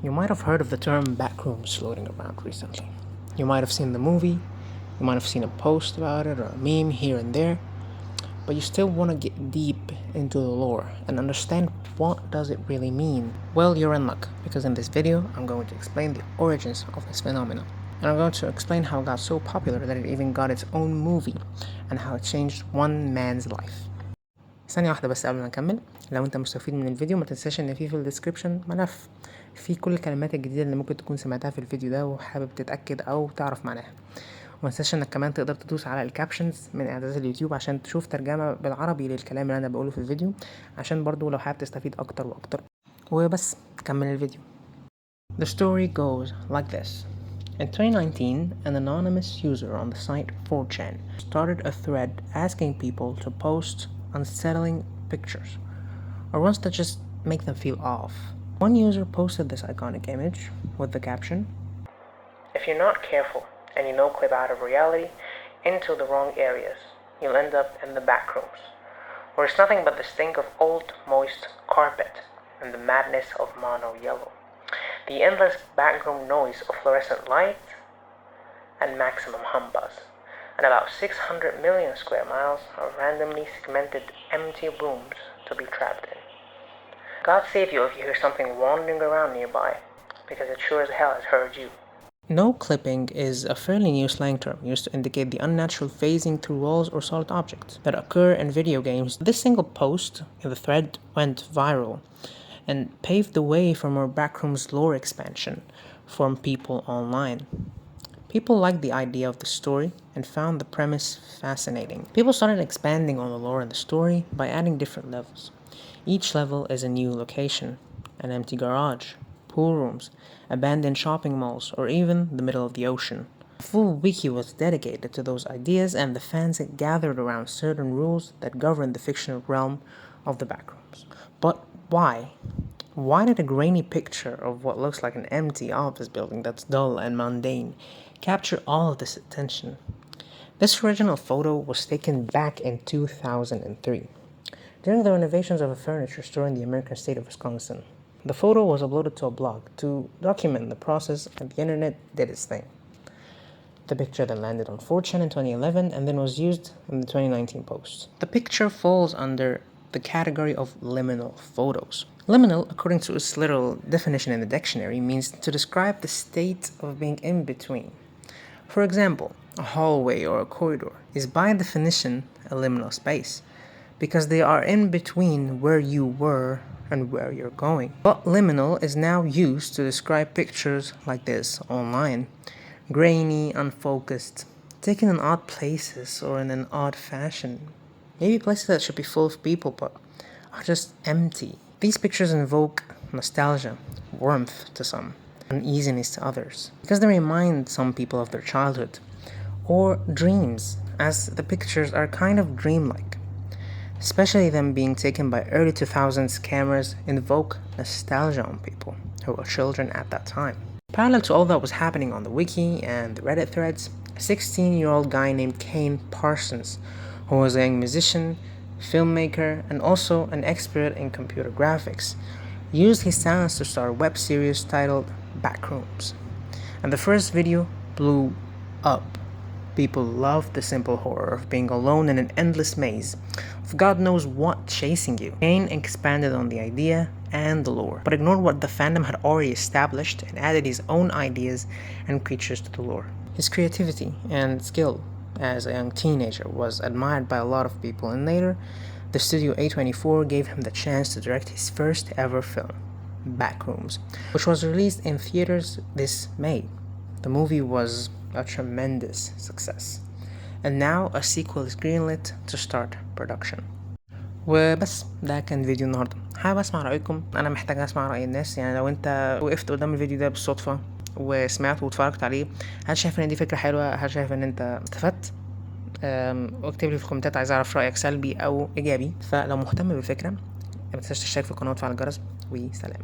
You might have heard of the term backroom floating around recently. You might have seen the movie, you might have seen a post about it or a meme here and there, but you still want to get deep into the lore and understand what does it really mean. Well, you're in luck, because in this video I'm going to explain the origins of this phenomenon. And I'm going to explain how it got so popular that it even got its own movie and how it changed one man's life. ثانية واحدة بس قبل ما نكمل، لو انت مستفيد من الفيديو ما تنساش ان في الديسكريبشن ملف فيه كل الكلمات الجديدة اللي ممكن تكون سمعتها في الفيديو ده وحابب تتأكد او تعرف معناها. وما تنساش انك كمان تقدر تدوس على الكابشنز من اعدادات اليوتيوب عشان تشوف ترجمة بالعربي للكلام اللي انا بقوله في الفيديو، عشان برضو لو حابب تستفيد اكتر واكتر. وبس كمل الفيديو. The story goes like this. In 2019, an anonymous user on the site 4chan started a thread asking people to post unsettling pictures, or ones that just make them feel off. One user posted this iconic image with the caption, "If you're not careful and you clip out of reality into the wrong areas, you'll end up in the backrooms, where it's nothing but the stink of old, moist carpet and the madness of mono yellow, the endless backroom noise of fluorescent light and maximum hum buzz, and about 600 million square miles of randomly segmented empty rooms to be trapped in. God save you if you hear something wandering around nearby, because it sure as hell has heard you." No clipping is a fairly new slang term used to indicate the unnatural phasing through walls or solid objects that occur in video games. This single post in the thread went viral and paved the way for more backrooms lore expansion from people online. People liked the idea of the story and found the premise fascinating. People started expanding on the lore in the story by adding different levels. Each level is a new location, an empty garage, pool rooms, abandoned shopping malls, or even the middle of the ocean. A full wiki was dedicated to those ideas, and the fans gathered around certain rules that govern the fictional realm of the backrooms. But why? Why did a grainy picture of what looks like an empty office building that's dull and mundane capture all of this attention? This original photo was taken back in 2003, during the renovations of a furniture store in the American state of Wisconsin. The photo was uploaded to a blog to document the process, and the internet did its thing. The picture then landed on 4chan in 2011 and then was used in the 2019 post. The picture falls under the category of liminal photos. Liminal, according to its literal definition in the dictionary, means to describe the state of being in between. For example, a hallway or a corridor is by definition a liminal space, because they are in between where you were and where you're going. But liminal is now used to describe pictures like this online. Grainy, unfocused, taken in odd places or in an odd fashion. Maybe places that should be full of people but are just empty. These pictures invoke nostalgia, warmth to some, uneasiness to others, because they remind some people of their childhood, or dreams, as the pictures are kind of dreamlike. Especially them being taken by early 2000s cameras invoke nostalgia on people who were children at that time. Parallel to all that was happening on the wiki and the Reddit threads, a 16-year-old guy named Kane Parsons, who was a young musician, filmmaker, and also an expert in computer graphics, used his talents to start a web series titled Backrooms. And the first video blew up. People loved the simple horror of being alone in an endless maze of God knows what chasing you. Kane expanded on the idea and the lore, but ignored what the fandom had already established and added his own ideas and creatures to the lore. His creativity and skill as a young teenager was admired by a lot of people, and later the studio A24 gave him the chance to direct his first ever film, Backrooms, which was released in theaters this May. The movie was a tremendous success, and now a sequel is greenlit to start production. وبس ده كان فيديو النهارده. حابب اسمع رايكم، انا محتاج اسمع راي الناس. يعني لو انت وقفت قدام الفيديو ده بالصدفه وسمعته واتفرجت عليه، هل شايف ان دي فكره حلوه؟ هل شايف ان انت استفدت؟ واكتب لي في الكومنتات، عايز اعرف رايك سلبي او ايجابي. فلو مهتم بالفكره ما تنساش تشترك في القناه وتفعل الجرس، وسلام.